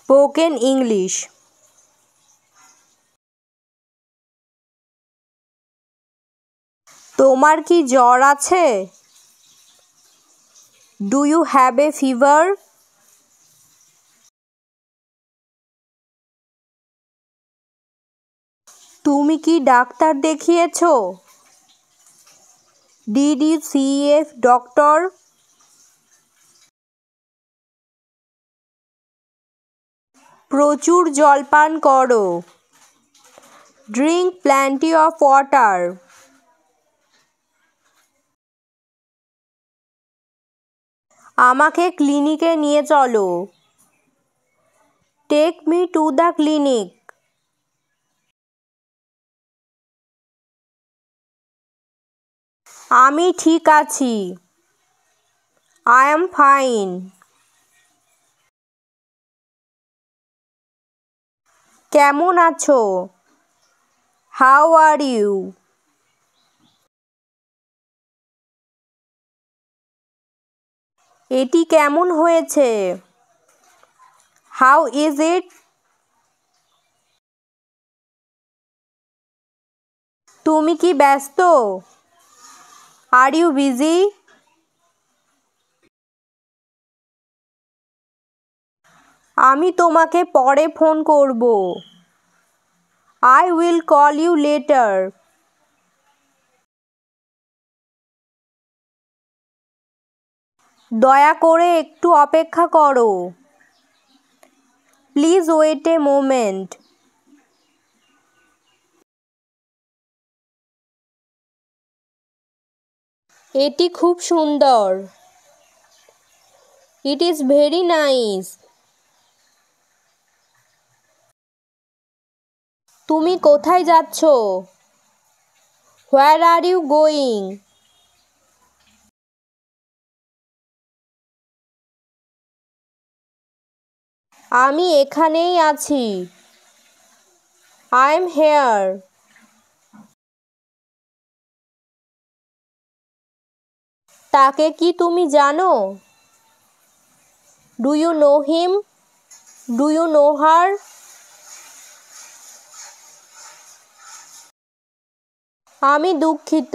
Spoken English. তোমার কি জ্বর আছে? Do you have a fever? তুমি কি ডাক্তার দেখিয়েছো? Did you see a doctor? প্রচুর জল পান করো। Drink plenty of water. আমাকে ক্লিনিকে নিয়ে চলো। Take me to the clinic. আমি ঠিক আছি। I am fine. কেমন আছো? How are you? এটি কেমন হয়েছে? How is it? তুমি কি ব্যস্ত? Are you busy? আমি তোমাকে পরে ফোন করব। I will call you later. দয়া করে একটু অপেক্ষা করো। Please wait a moment. এটি খুব সুন্দর। It is very nice. তুমি কোথায় যাচ্ছ? Where are you going? আমি এখানেই আছি। I am here. তাকে কি তুমি জানো? Do you know him? Do you know her? আমি দুঃখিত।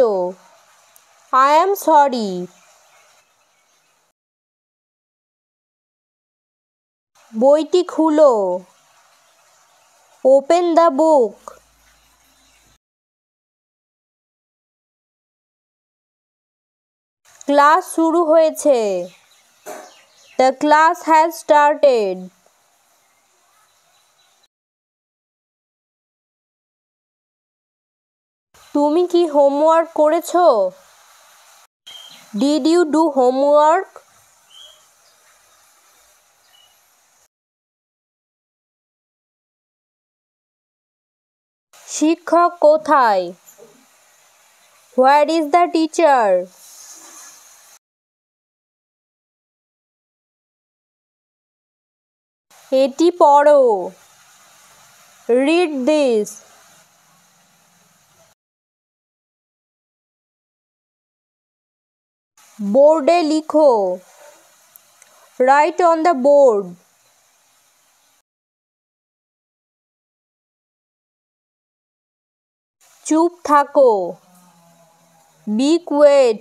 I am sorry. বইটি খুলো। Open the book. ক্লাস শুরু হয়েছে। The class has started. তুমি কি হোমওয়ার্ক করেছো? Did you do homework? শিক্ষক কোথায়? Where is the teacher? এটি পড়ো। Read this. বোর্ডে লিখো। Write on the board. চুপ থাকো। Be quiet.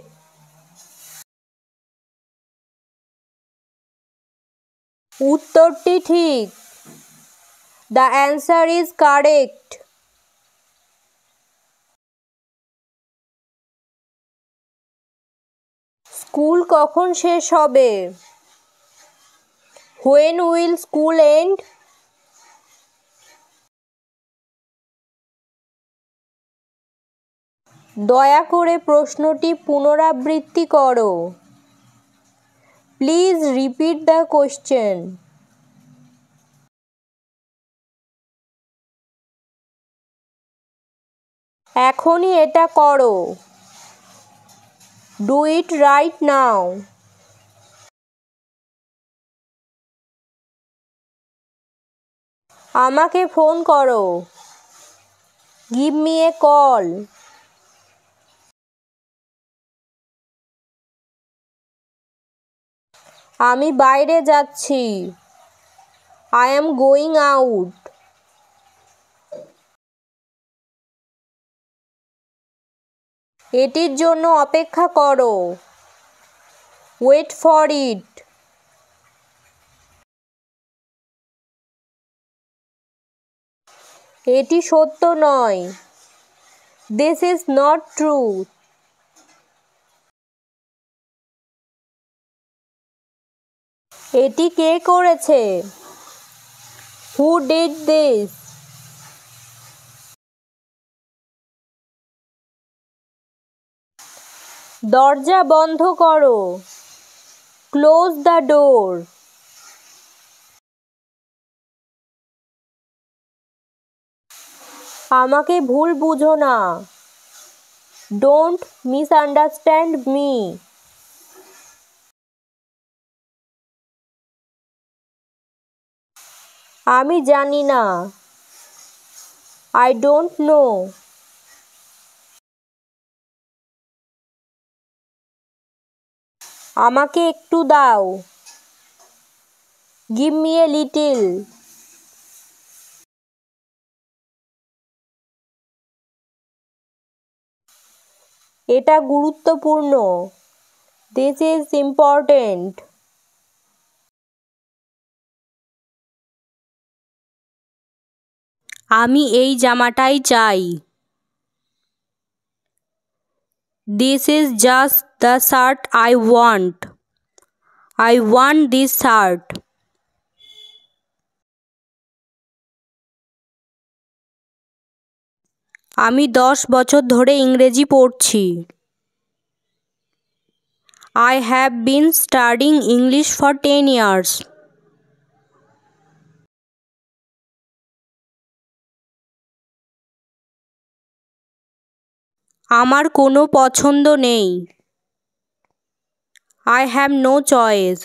উত্তরটি ঠিক। The answer is correct. School কখন শেষ হবে? When will school end? দয়া করে প্রশ্নটি পুনরাবৃত্তি করো। Please repeat the question. এখনই এটা করো। Do it right now. আমাকে ফোন করো। Give me a call. আমি বাইরে যাচ্ছি। I am going out. এটির জন্য অপেক্ষা করো। Wait for it. এটি সত্য নয়। This is not true. এটি কে করেছে? Who did this? দরজা বন্ধ করো। Close the door. আমাকে ভুল বুঝো না। Don't misunderstand me. আমি জানি না। I don't know. আমাকে একটু দাও। Give me a little. এটা গুরুত্বপূর্ণ। This is important. আমি এই জামাটাই চাই। This is just the shirt I want. I want this shirt. আমি 10 বছর ধরে ইংরেজি পড়ছি। I have been studying English for 10 years. আমার কোনো পছন্দ নেই। I have no choice.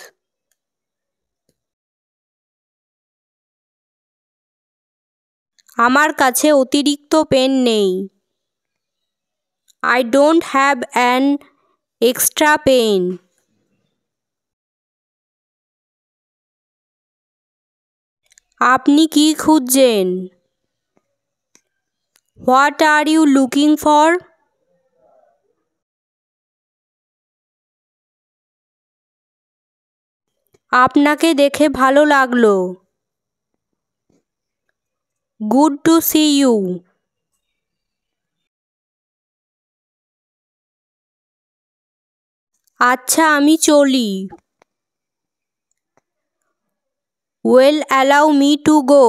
আমার কাছে অতিরিক্ত পেন নেই। I don't have an extra pen. আপনি কি খুঁজছেন? What are you looking for? আপনাকে দেখে ভালো লাগলো। Good to see you. আচ্ছা আমি চলি। Well, allow me to go.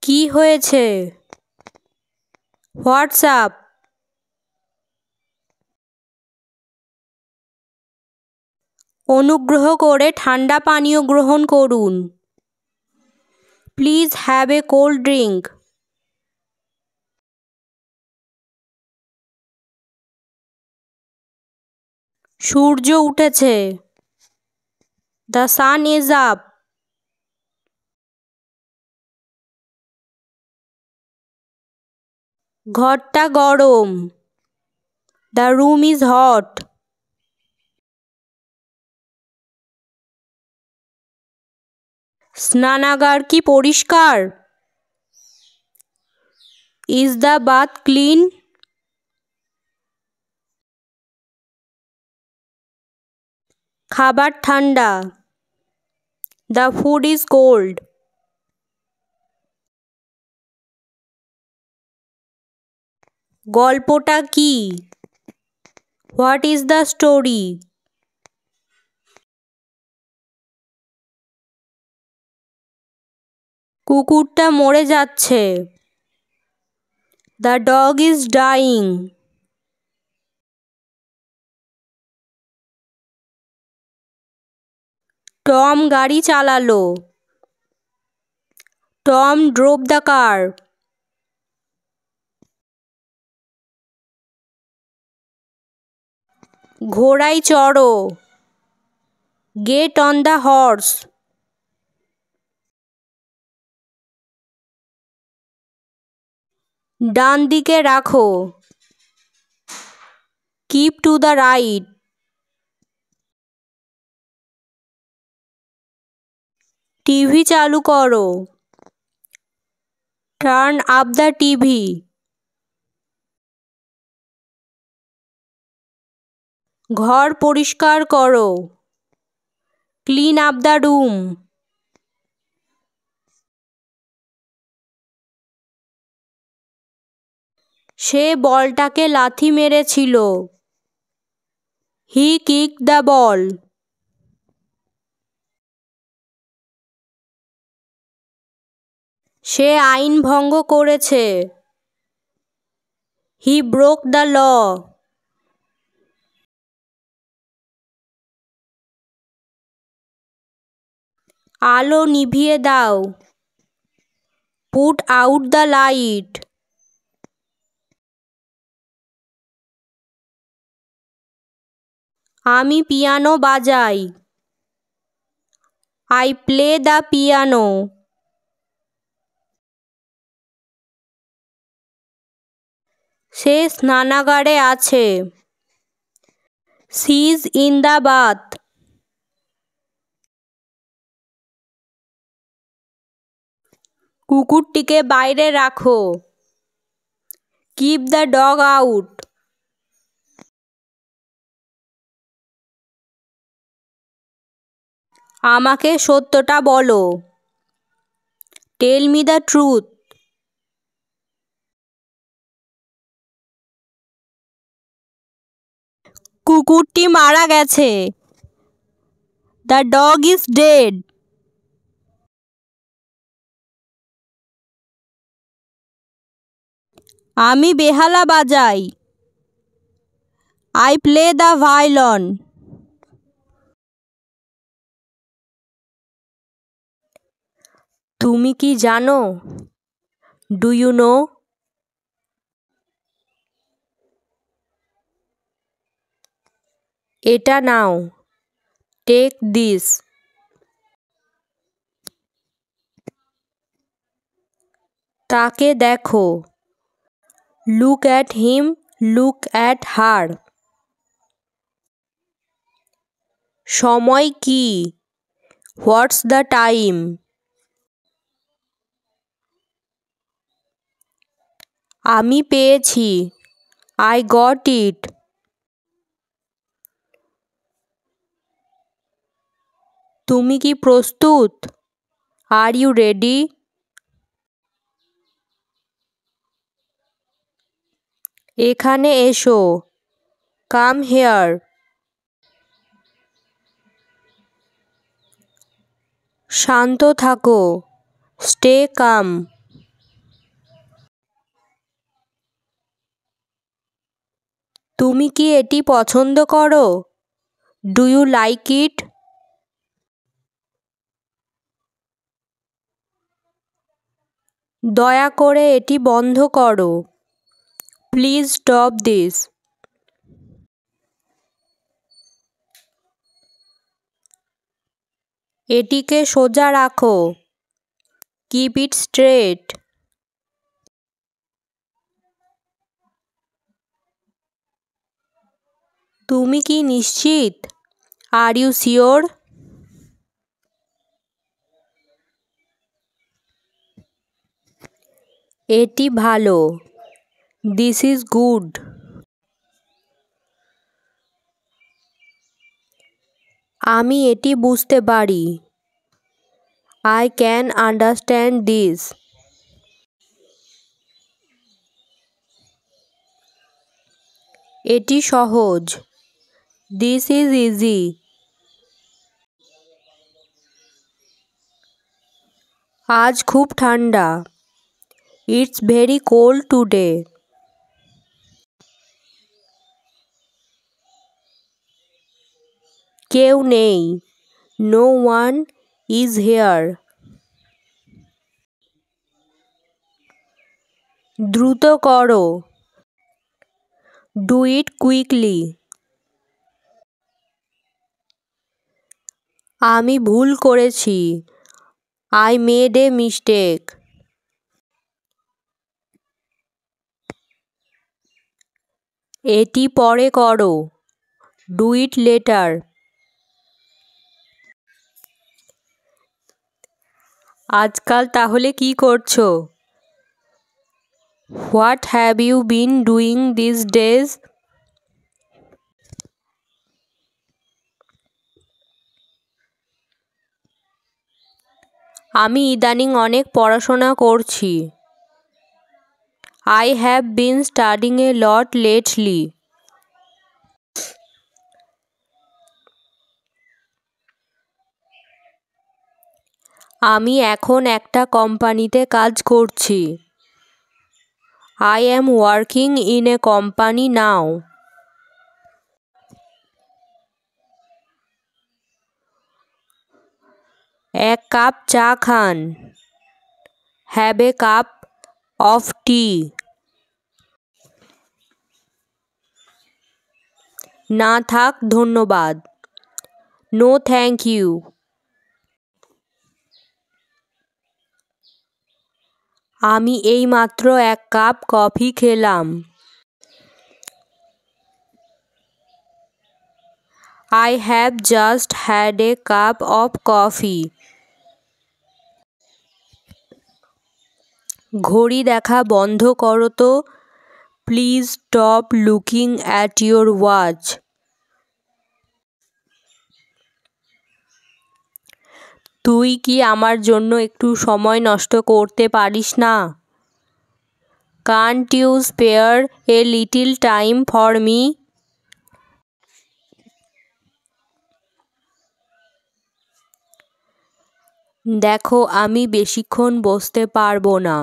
কি হয়েছে? What's up? অনুগ্রহ করে ঠান্ডা পানীয় গ্রহণ করুন। Please have a cold drink. সূর্য উঠেছে। The sun is up. ঘরটা গরম। The room is hot. স্নানাগার কি পরিষ্কার? Is the bath clean? খাবার ঠান্ডা। The food is cold. গল্পটা কি? What is the story? কুকুরটা মরে যাচ্ছে। The dog is dying. Tom গাড়ি চালালো। Tom drove the car. ঘোড়ায় চড়ো। Get on the horse. ডান দিকে রাখো। Keep to the right. TV চালু করো। Turn up the TV. ঘর পরিষ্কার করো। Clean up the room. সে বলটাকে লাথি মেরেছিল। হি কিকড দ্য বল। সে আইন ভঙ্গ করেছে। He broke the law. আলো নিভিয়ে দাও। Put out the light. আমি পিয়ানো বাজাই। I play the piano. সে স্নানাগারে আছে। She is in the bath. কুকুরটিকে বাইরে রাখো। Keep the dog out. আমাকে সত্যটা বলো। Tell me the truth. কুকুরটি মারা গেছে। The dog is dead. আমি বেহালা বাজাই। I play the violin. তুমি কি জানো? Do you know? এটা নাও। Take this. তাকে দেখো। Look at him, look at her. সময় কি? What's the time? আমি পেয়েছি। I got it. তুমি কি প্রস্তুত? Are you ready? এখানে এসো। Come here. শান্ত থাকো। Stay calm. তুমি কি এটি পছন্দ করো? Do you like it? দয়া করে এটি বন্ধ করো। Please stop this. এটিকে সোজা রাখো। Keep it straight. তুমি কি নিশ্চিত? Are you sure? এটি ভালো। This is good. আমি এটি বুঝতে পারি। I can understand this. এটি সহজ। This is easy. আজ খুব ঠান্ডা। It's very cold today. কেউ নেই। No one is here. দ্রুত করো। Do it quickly. আমি ভুল করেছি। I made a mistake. এটি পরে করো। Do it later. আজকাল তাহলে কি করছো? What have you been doing these days? আমি ইদানিং অনেক পড়াশোনা করছি। I have been studying a lot lately. আমি এখন একটা কোম্পানিতে কাজ করছি। I am working in a company now. এক কাপ চা খান। Have a cup of tea. না থাক ধন্যবাদ। No thank you. আমি এইমাত্র এক কাপ কফি খেলাম। I have just had a cup of coffee. ঘড়ি দেখা বন্ধ করো তো। Please stop looking at your watch. তুই কি আমার জন্য একটু সময় নষ্ট করতে পারিস না? Can't you spare a little time for me? দেখো আমি বেশিক্ষণ বসতে পারবো না।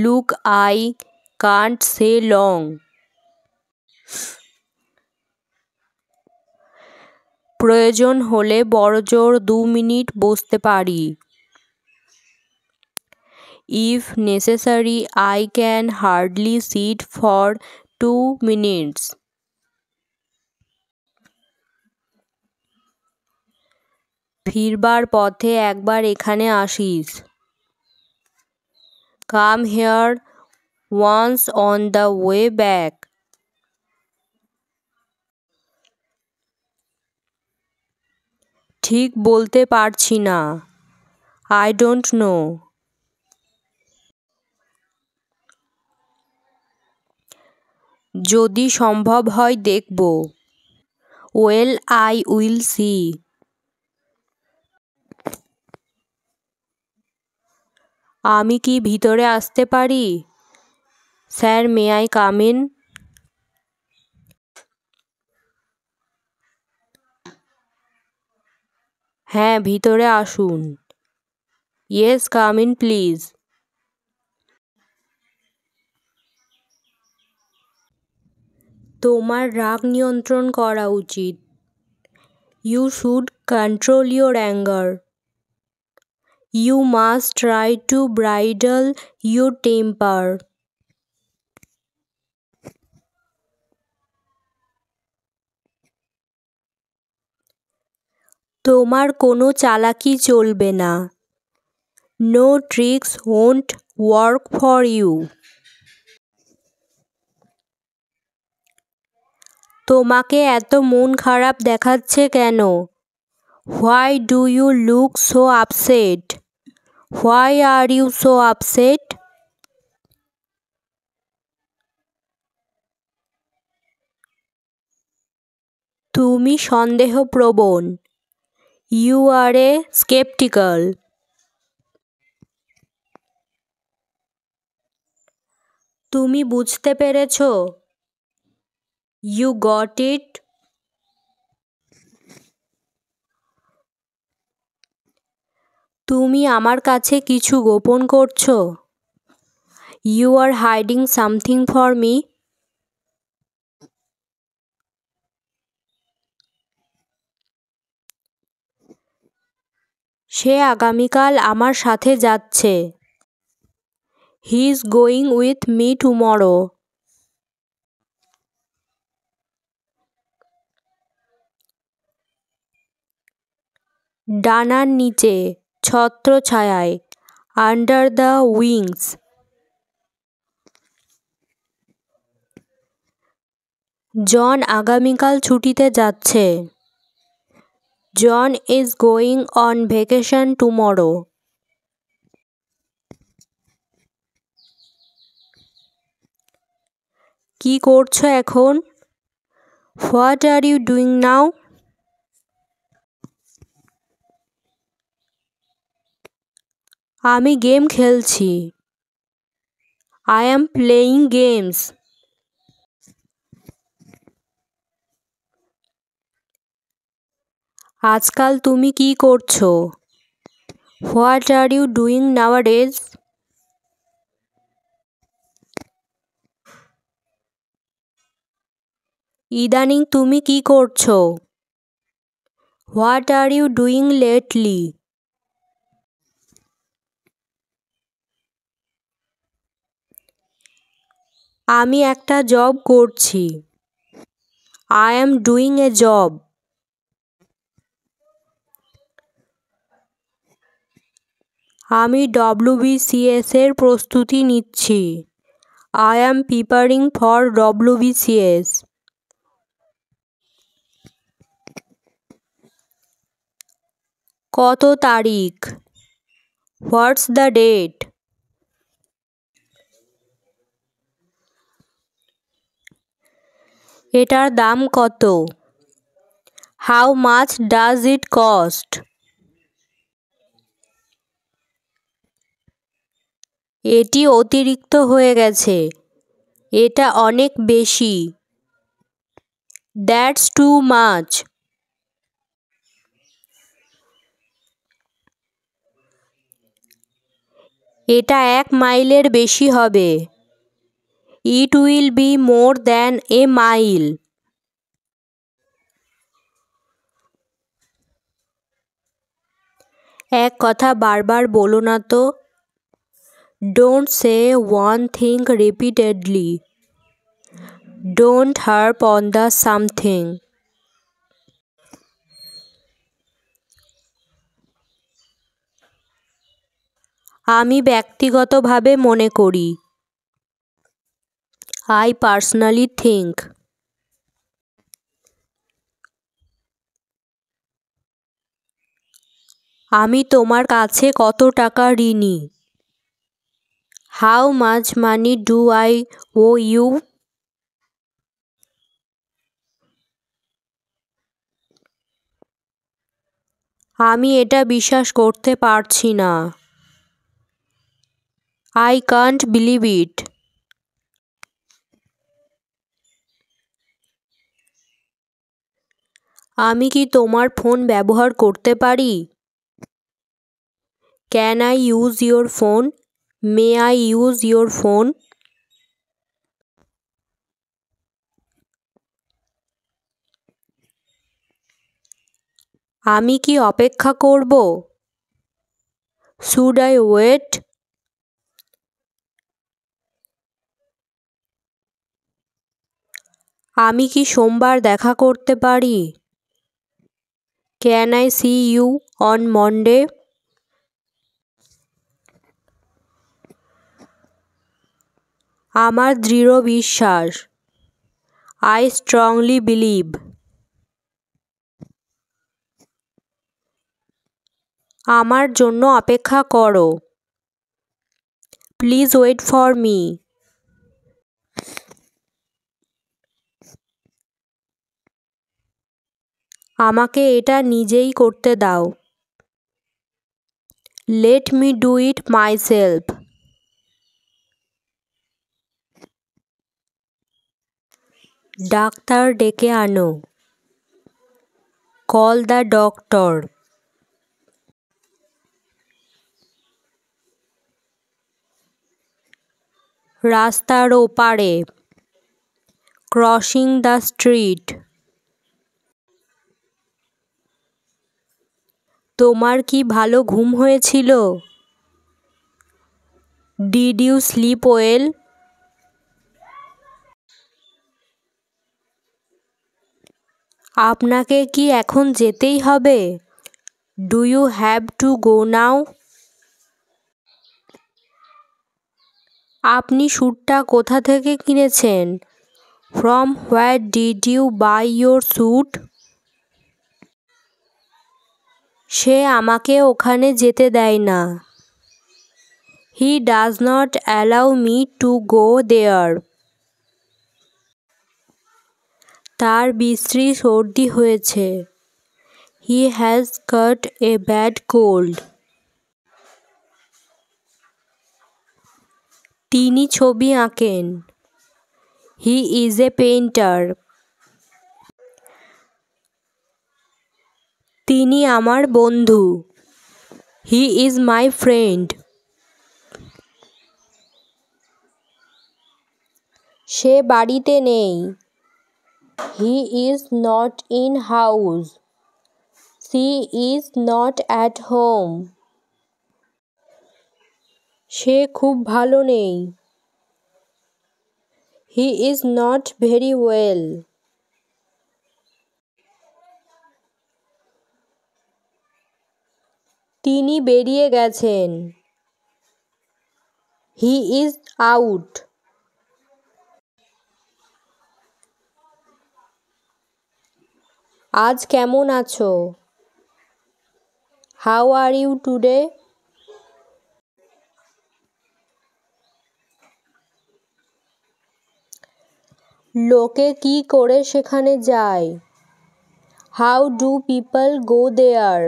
Look, I can't stay long. প্রয়োজন হলে বড়জোর 2 মিনিট বসতে পারি। If necessary, I can hardly sit for 2 minutes. ফিরবার পথে একবার এখানে আসিস। Come here once on the way back. ঠিক বলতে পারছি না। I don't know. যদি সম্ভব হয় দেখব। Well, I will see. আমি কি ভিতরে আসতে পারি? Sir, may I come in? হ্যাঁ ভিতরে আসুন। Yes, come in please. তোমার রাগ নিয়ন্ত্রণ করা উচিত। You should control your anger. You must try to bridle your temper. তোমার কোনো চালাকি চলবে না। No tricks won't work for you. তোমাকে এত মন খারাপ দেখাচ্ছে কেন? Why do you look so upset? Why are you so upset? তুমি সন্দেহপ্রবণ। You are a skeptical. তুমি বুঝতে পেরেছো? You got it? তুমি আমার কাছে কিছু গোপন করছো? You are hiding something for me? সে আগামীকাল আমার সাথে যাচ্ছে। He is going with me tomorrow. ডানার নিচে, ছত্রছায়ায়, under the wings. জন আগামীকাল ছুটিতে যাচ্ছে। John is going on vacation tomorrow. কি করছো এখন? What are you doing now? আমি গেম খেলছি। I am playing games. আজকাল তুমি কি করছো? What are you doing nowadays? ইদানিং তুমি কি করছো? What are you doing lately? আমি একটা জব করছি। I am doing a job. আমি WBCS এর প্রস্তুতি নিচ্ছি। I am preparing for WBCS। কত তারিখ? What's the date? এটার দাম কত? How much does it cost? এটি অতিরিক্ত হয়ে গেছে। এটা অনেক বেশি। That's too much. এটা 1 মাইলের বেশি হবে। It will be more than a mile. এক কথা বারবার বলো না তো। Don't say one thing repeatedly. Don't harp on the something. আমি ব্যক্তিগতভাবে মনে করি। I personally think. আমি তোমার কাছে কত টাকা ঋণী? How much money do I owe you? আমি এটা বিশ্বাস করতে পারছি না। I can't believe it. আমি কি তোমার ফোন ব্যবহার করতে পারি? Can I use your phone? May I use your phone? আমি কি অপেক্ষা করব? Should I wait? আমি কি সোমবার দেখা করতে পারি? Can I see you on Monday? আমার দৃঢ় বিশ্বাস। I strongly believe. আমার জন্য অপেক্ষা করো। Please wait for me. আমাকে এটা নিজেই করতে দাও। Let me do it myself. Doctor ডেকে আনো। Call the doctor. রাস্তার ওপারে। Crossing the street. তোমার কি ভালো ঘুম হয়েছিল? Did you sleep well? আপনাকে কি এখন যেতেই হবে? Do you have to go now? আপনি স্যুটটা কোথা থেকে কিনেছেন? From where did you buy your suit? সে আমাকে ওখানে যেতে দেয় না। He does not allow me to go there. তার বিশ্রী সর্দি হয়েছে। He has got a bad cold. তিনি ছবি আঁকেন। He is a painter. তিনি আমার বন্ধু। He is my friend. সে বাড়িতে নেই। He is not in house. She is not at home. সে খুব ভালো নেই। He is not very well. তিনি বেরিয়ে গেছেন। He is out. আজ কেমন আছো? How are you today? লোকে কি করে সেখানে যায়? How do people go there?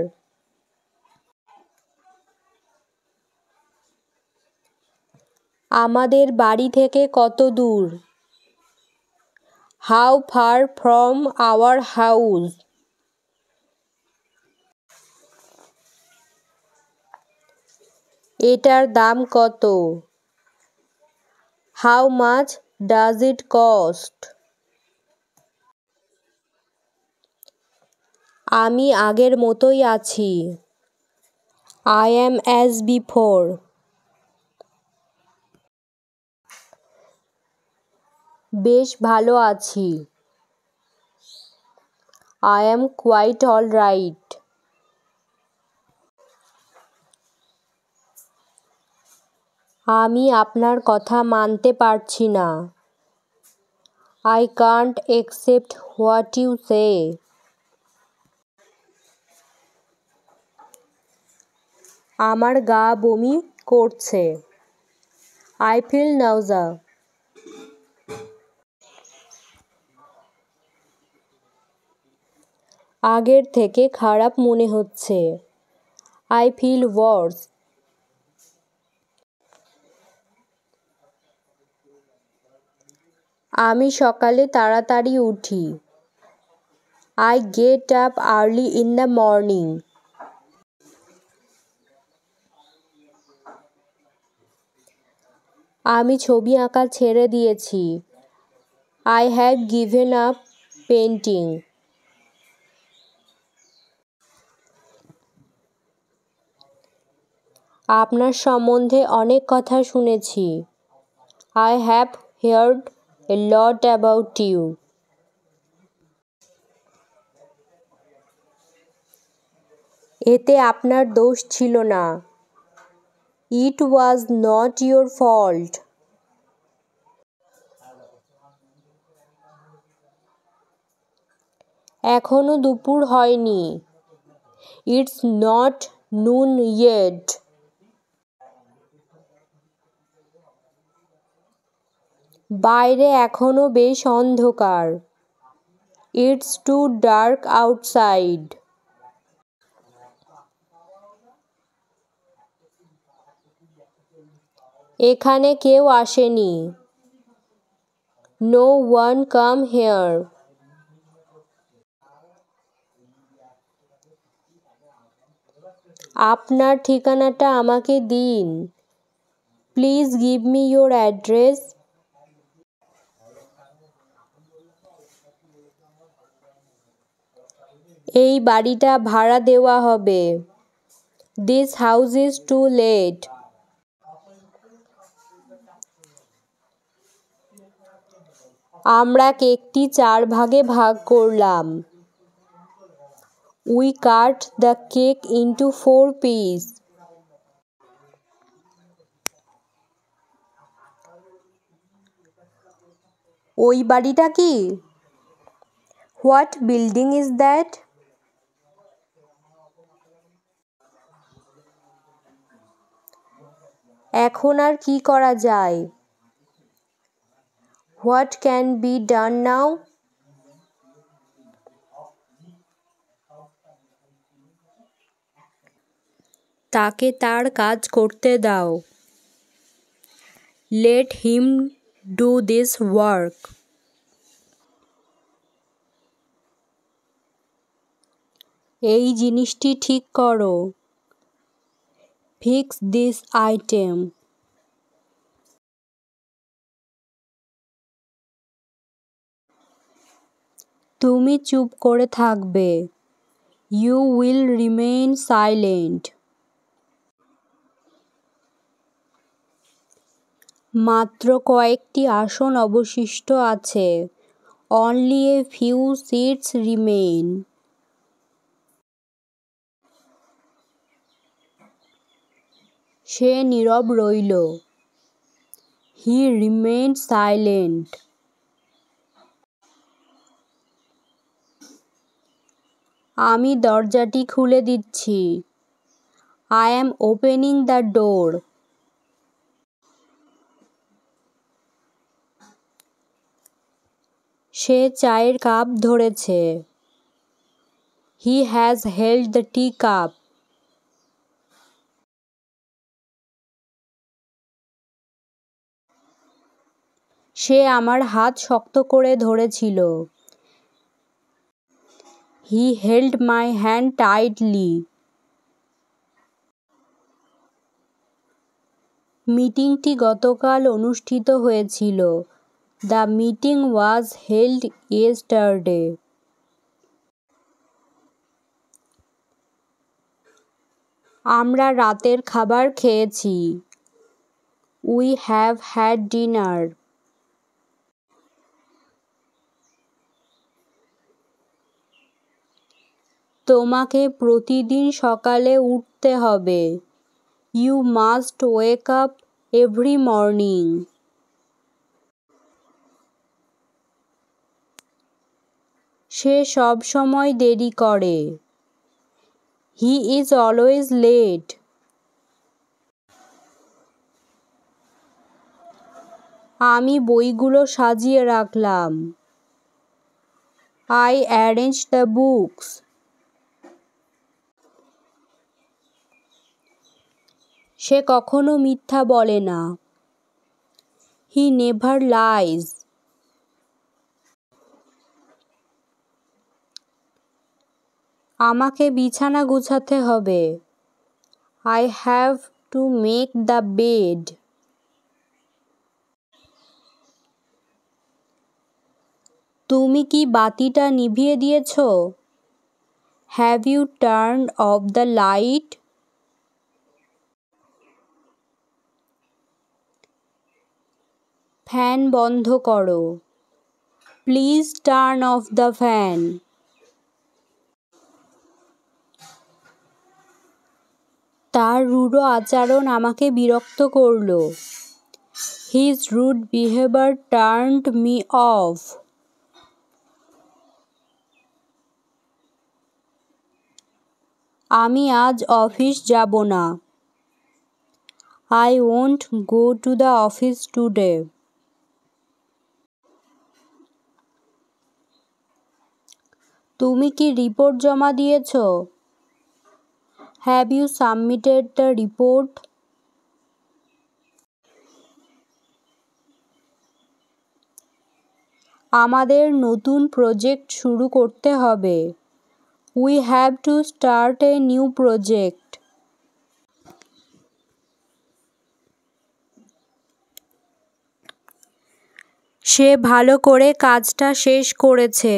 আমাদের বাড়ি থেকে কত দূর? How far from our house? এটার দাম কত? How much does it cost? আমি আগের মতোই আছি। I am as before. বেশ ভালো আছি। I am quite all right. আমি আপনার কথা মানতে পারছি না। I can't accept what you say. আমার গা বমি করছে। I feel nausea. আগের থেকে খারাপ মনে হচ্ছে। I feel worse. আমি সকালে তাড়াতাড়ি উঠি। I get up early in the morning. আমি ছবি আঁকা ছেড়ে দিয়েছি। I have given up painting. আপনার সম্বন্ধে অনেক কথা শুনেছি। I have heard a lot about you. এতে আপনার দোষ ছিল না। It was not your fault. এখনো দুপুর হয়নি। It's not noon yet. বাইরে এখনো বেশ অন্ধকার। It's too dark outside. এখানে কেউ আসেনি। No one come here. আপনার ঠিকানাটা আমাকে দিন। Please give me your address. এই বাড়িটা ভাড়া দেওয়া হবে। This house is too late. আমরা কেকটি 4 ভাগে ভাগ করলাম। We cut the cake into 4 pieces. ওই বাড়িটা কি? What building is that? এখন আর কি করা যায়? What can be done now? তাকে তার কাজ করতে দাও। Let him do this work. এই জিনিসটি ঠিক করো। Fix this item. তুমি চুপ করে থাকবে। You will remain silent. মাত্র কয়েকটি আসন অবশিষ্ট আছে। Only a few seats remain. সে নীরব রইল। He remained silent. আমি দরজাটি খুলে দিচ্ছি। I am opening the door. সে চায়ের কাপ ধরেছে। He has held the tea cup. সে আমার হাত শক্ত করে ধরেছিল। He held my hand tightly. মিটিংটি গতকাল অনুষ্ঠিত হয়েছিল। The meeting was held yesterday. আমরা রাতের খাবার খেয়েছি। We have had dinner. তোমাকে প্রতিদিন সকালে উঠতে হবে। You must wake up every morning. সে সব সময় দেরি করে। He is always late. আমি বইগুলো সাজিয়ে রাখলাম। I arranged the books. সে কখনো মিথ্যা বলে না। He never lies. আমাকে বিছানা গুছাতে হবে। I have to make the bed. তুমি কি বাতিটা নিভিয়ে দিয়েছো? Have you turned off the light? Fan বন্ধ করো। Please turn off the fan. তার রূঢ় আচরণ আমাকে বিরক্ত করলো। His rude behavior turned me off. আমি আজ অফিস যাব না। I won't go to the office today. তুমি কি রিপোর্ট জমা দিয়েছো? Have you submitted the report? আমাদের নতুন প্রজেক্ট শুরু করতে হবে। We have to start a new project. সে ভালো করে কাজটা শেষ করেছে।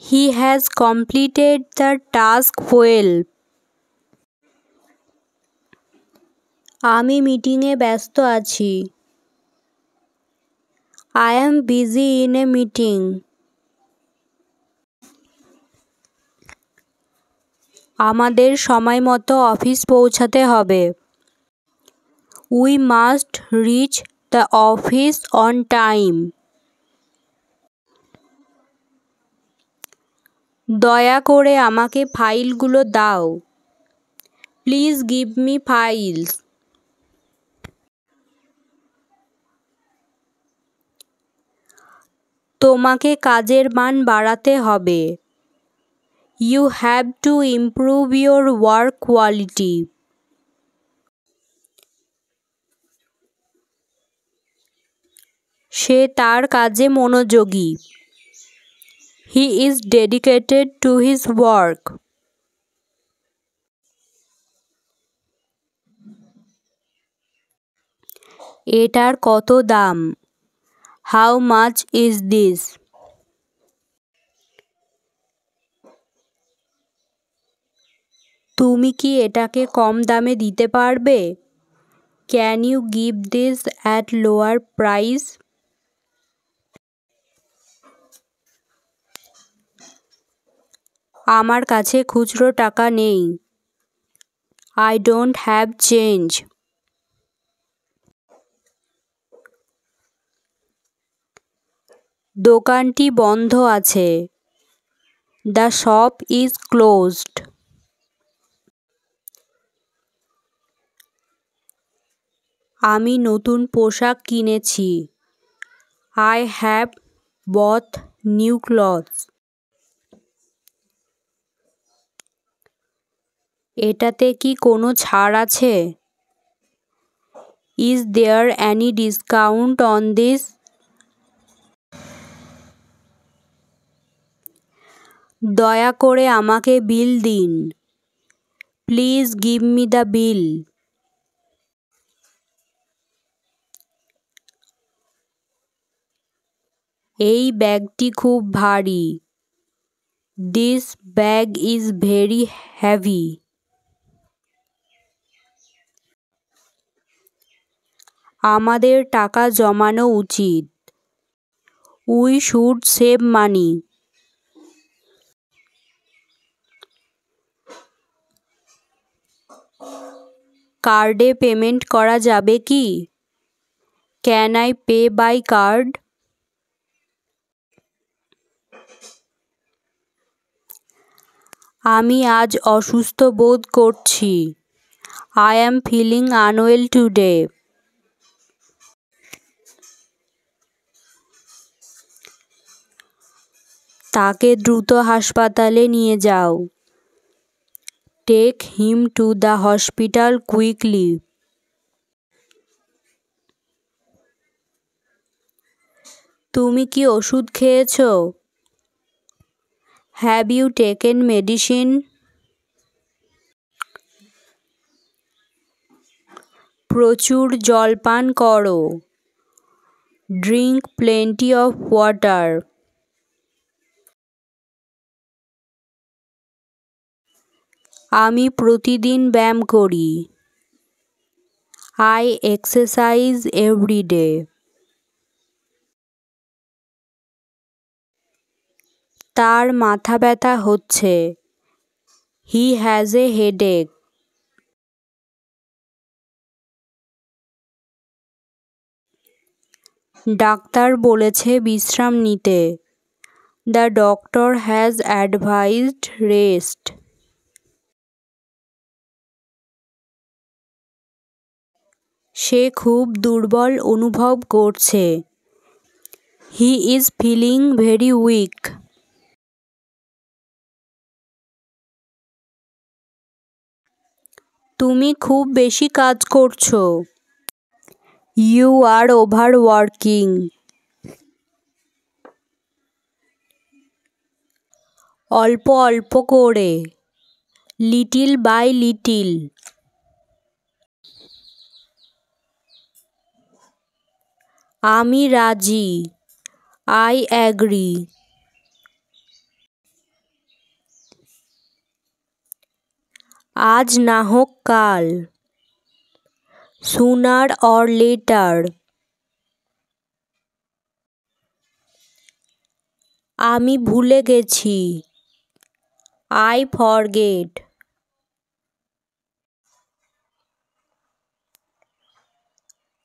He has completed the task well. আমি মিটিংয়ে ব্যস্ত আছি। I am busy in a meeting. আমাদের সময়মতো অফিস পৌঁছাতে হবে। We must reach the office on time. দয়া করে আমাকে ফাইলগুলো দাও। Please give me files. তোমাকে কাজের মান বাড়াতে হবে। You have to improve your work quality. সে তার কাজে মনোযোগী। He is dedicated to his work. এটার কত দাম? How much is this? তুমি কি এটাকে কম দামে দিতে পারবে? Can you give this at lower price? আমার কাছে খুচরো টাকা নেই। I don't have change. দোকানটি বন্ধ আছে। The shop is closed. আমি নতুন পোশাক কিনেছি। I have bought new clothes. এটাতে কি কোনো ছাড় আছে? Is there any discount on this? দয়া করে আমাকে বিল দিন। Please give me the bill. এই ব্যাগটি খুব ভারী। This bag is very heavy. আমাদের টাকা জমানো উচিত। We should save money. কার্ডে পেমেন্ট করা যাবে কি? Can I pay by card? আমি আজ অসুস্থ বোধ করছি। I am feeling unwell today. তাকে দ্রুত হাসপাতালে নিয়ে যাও। Take him to the hospital quickly. তুমি কি ওষুধ খেয়েছো? Have you taken medicine? প্রচুর জল পান করো। Drink plenty of water. আমি প্রতিদিন ব্যায়াম করি। I exercise every day. তার মাথা ব্যথা হচ্ছে। He has a headache. Doctor বলেছে বিশ্রাম নিতে। The doctor has advised rest. সে খুব দুর্বল অনুভব করছে। He is feeling very weak. তুমি খুব বেশি কাজ করছো। You are overworking. অল্প অল্প করে। Little by little. আমি রাজি। I agree. আজ না হোক কাল। Sooner or later. আমি ভুলে গেছি। I forget.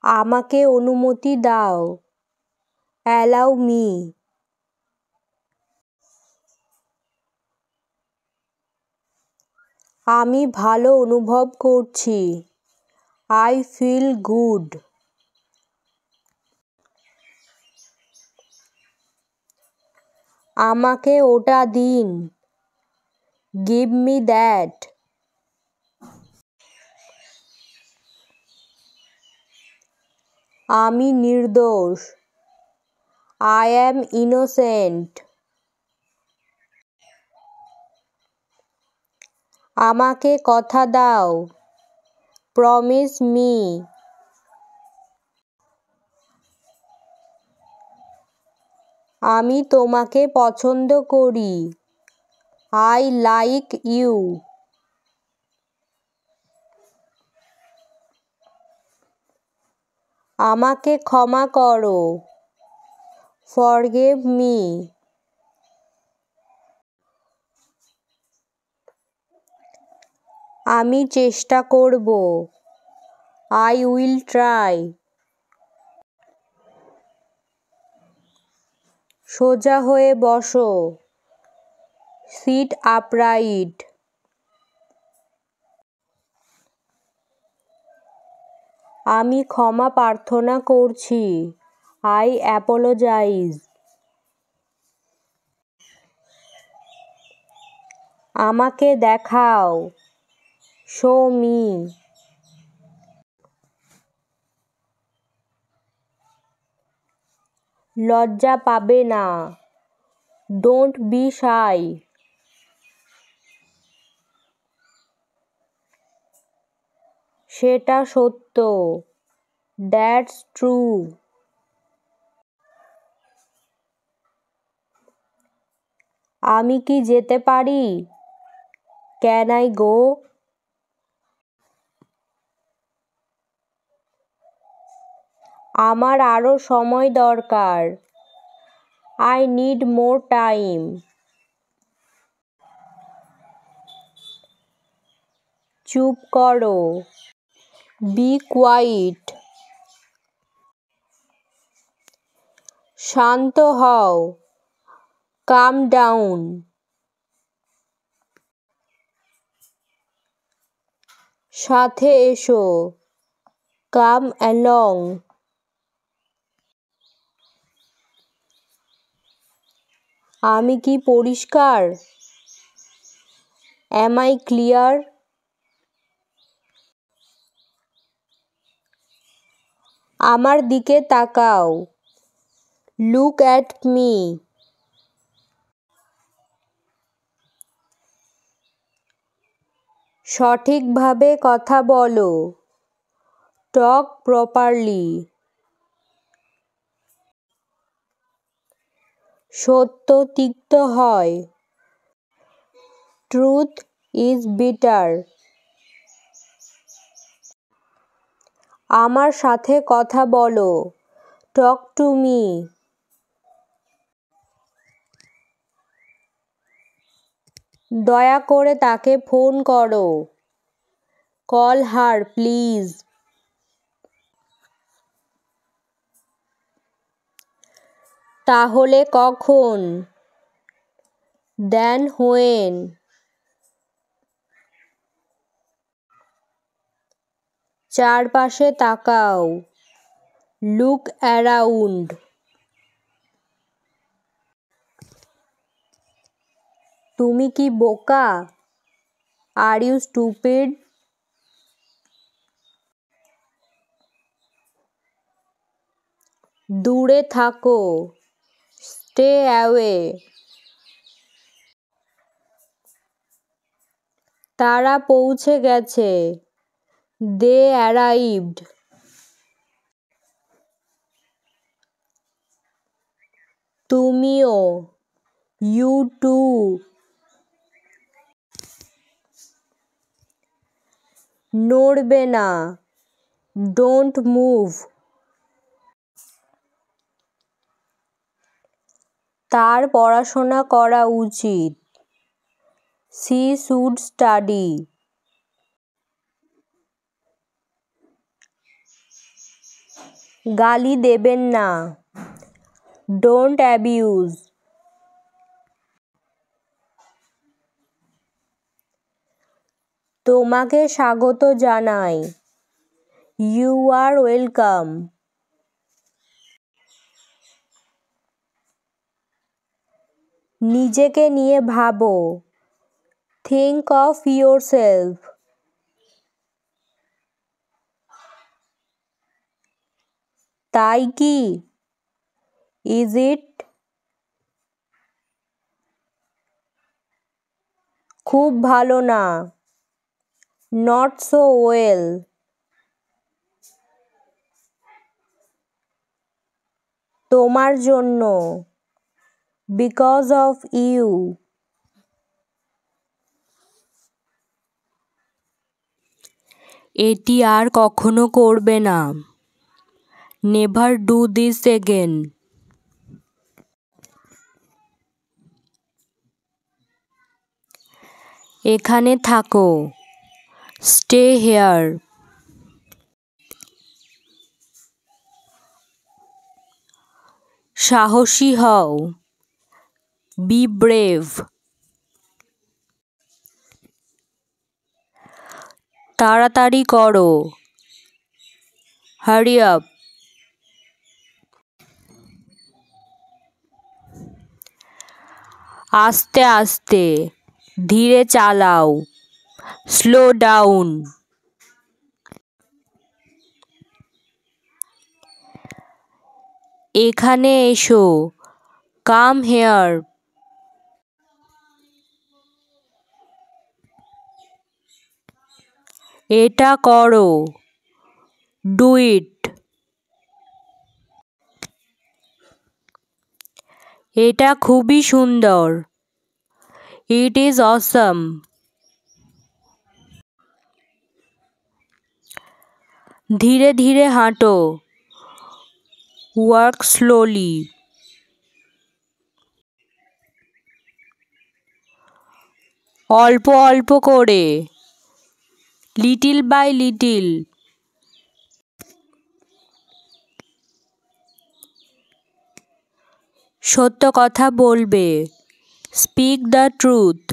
আমাকে অনুমতি দাও। Allow me. আমি ভালো অনুভব করছি। I feel good. আমাকে ওটা দিন। Give me that. আমি নির্দোষ। I am innocent. আমাকে কথা দাও। Promise me. আমি তোমাকে পছন্দ করি। I like you. আমাকে ক্ষমা করো। Forgive me. আমি চেষ্টা করব। I will try. সোজা হয়ে বসো। Sit upright. আমি ক্ষমা প্রার্থনা করছি। I apologize. আমাকে দেখাও। Show me. লজ্জা পাবে না। Don't be shy. সেটা সত্য। That's true. আমি কি যেতে পারি? Can I go? আমার আরো সময় দরকার। I need more time. চুপ করো। Be quiet. শান্ত হও। Calm down. সাথে এসো। Come along. আমি কি পরিষ্কার? Am I clear? আমার দিকে তাকাও। Look at me. সঠিকভাবে কথা বলো। Talk properly. সত্য তিক্ত হয়। Truth is bitter. আমার সাথে কথা বলো। Talk to me. দয়া করে তাকে ফোন করো। Call her please. তাহলে কখন? Then when? চারপাশে তাকাও। Look around. তুমি কি বোকা? Are you stupid? দূরে থাকো। Stay away. তারা পৌঁছে গেছে। They arrived. তুমিও। You too. নড়বে না। Don't move. তার পড়াশোনা করা উচিত। She should study. গালি দেবেন না। Don't abuse. তোমাকে স্বাগত জানাই। You are welcome. নিজেকে নিয়ে ভাবো। Think of yourself. তাই কি? Is it? খুব ভালো না। Not so well. তোমার জন্য। Because of you. এটি আর কখনো করবে না। Never do this again. এখানে থাকো। Stay here. সাহসী হও। Be brave. তাড়াতাড়ি করো। Hurry up. আস্তে আস্তে। ধীরে চালাও। Slow down. এখানে এসো। Come here. এটা করো। Do it. এটা খুবই সুন্দর। It is awesome. ধীরে ধীরে হাঁটো। Walk slowly. অল্প অল্প করে। Little by little. সত্য কথা বলবে। Speak the truth.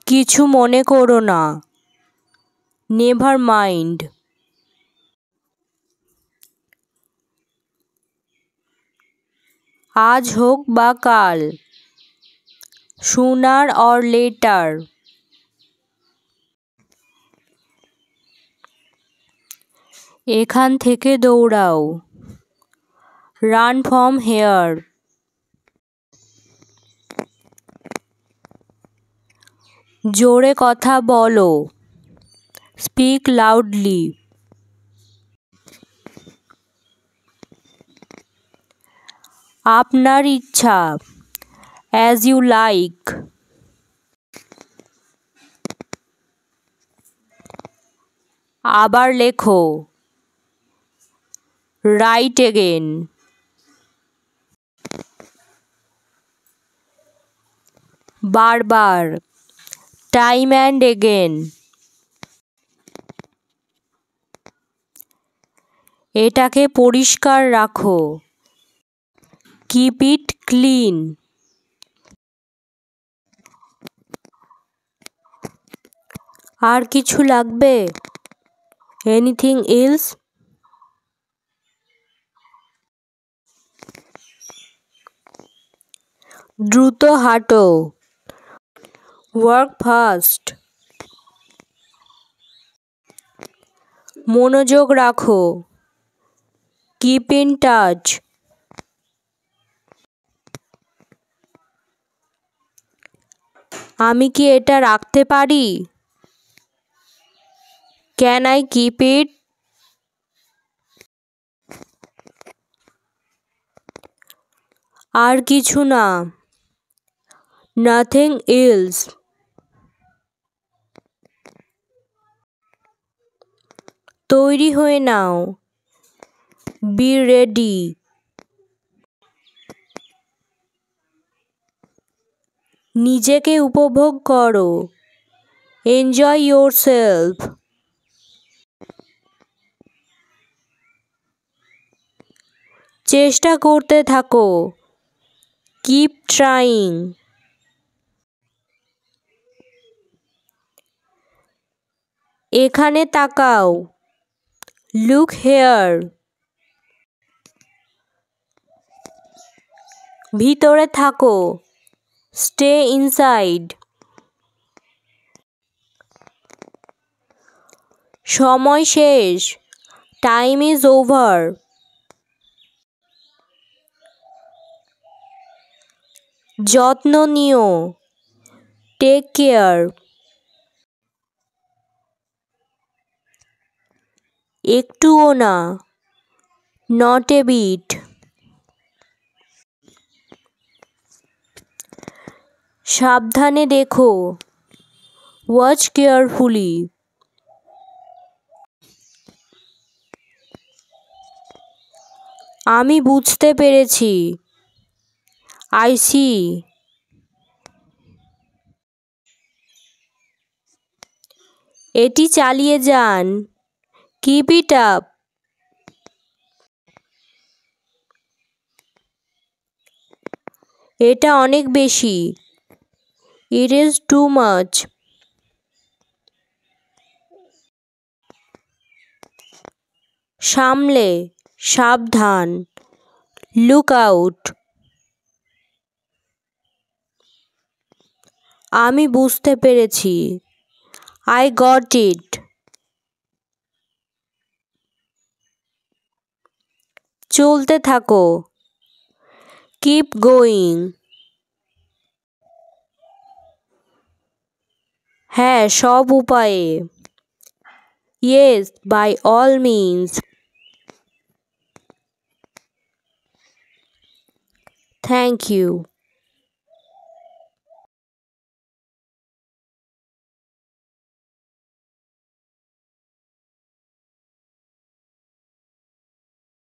কিছু মনে করো না। Never mind. আজ হোক বা কাল। Sooner or later. এখান থেকে দৌড়াও। Run from here. জোরে কথা বলো। Speak loudly. আপনার ইচ্ছা। As you like. আবার লেখো। Write again. বারবার। Time and again. এটাকে পরিষ্কার রাখো। Keep it clean. আর কিছু লাগবে? Anything else? দ্রুত হাঁটো। Work fast. মনোযোগ রাখো। Keep in touch. আমি কি এটা রাখতে পারি? Can I keep it? আর কিছু না। Nothing else. তৈরি হয়ে নাও। Be ready. নিজেকে উপভোগ করো। Enjoy yourself. চেষ্টা করতে থাকো। Keep trying. এখানে তাকাও। Look here. ভিতরে থাকো, স্টে ইনসাইড। সময় শেষ, টাইম ইজ ওভার। যত্ন নিও, টেক কেয়ার। একটুও না, নট এ বিট। সাবধানে দেখো, ওয়াচ কেয়ারফুলি। আমি বুঝতে পেরেছি, আই সি। এটি চালিয়ে যান, কিপ ইট আপ। এটা অনেক বেশি, ইট ইজ টু মাচ। সামলে, সাবধান, লুক আউট। আমি বুঝতে পেরেছি, আই গট ইট। চলতে থাকো, কিপ গোয়িং। হ্যাঁ, সব উপায়ে, yes, by all means. Thank you.